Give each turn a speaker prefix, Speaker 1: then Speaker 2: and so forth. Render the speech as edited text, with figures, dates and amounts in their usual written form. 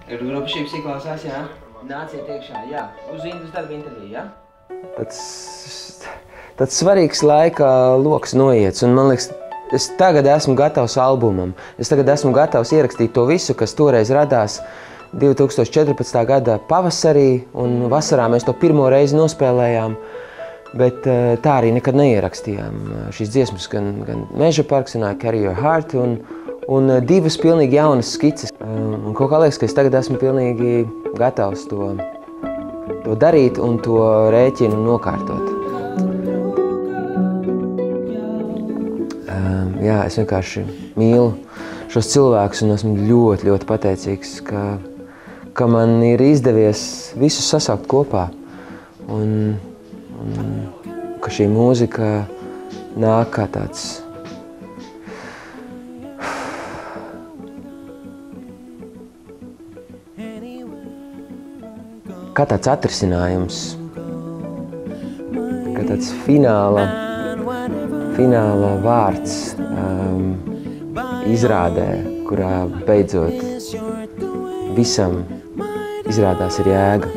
Speaker 1: Ir grupa šī klausās, jā? Nāciet iekšā, jā. Uz Indus darba interviju, jā?
Speaker 2: Tāds svarīgs laika loks noiets, un man liekas, es tagad esmu gatavs albumam. Es tagad esmu gatavs ierakstīt to visu, kas toreiz radās 2014. gada pavasarī, un vasarā mēs to pirmo reizi nospēlējām, bet tā arī nekad neierakstījām šīs dziesmas, gan Meža parks un I Carry Your Heart, un divas pilnīgi jaunas skices. Un kaut kā liekas, ka es tagad esmu pilnīgi gatavs to darīt un to rēķinu nokārtot. Jā, es vienkārši mīlu šos cilvēkus un esmu ļoti, ļoti pateicīgs, ka man ir izdevies visus sasaukt kopā un ka šī mūzika nāk kā tāds atrisinājums, kā tāds fināla vārds izrādē, kurā beidzot visam izrādās ir jēga.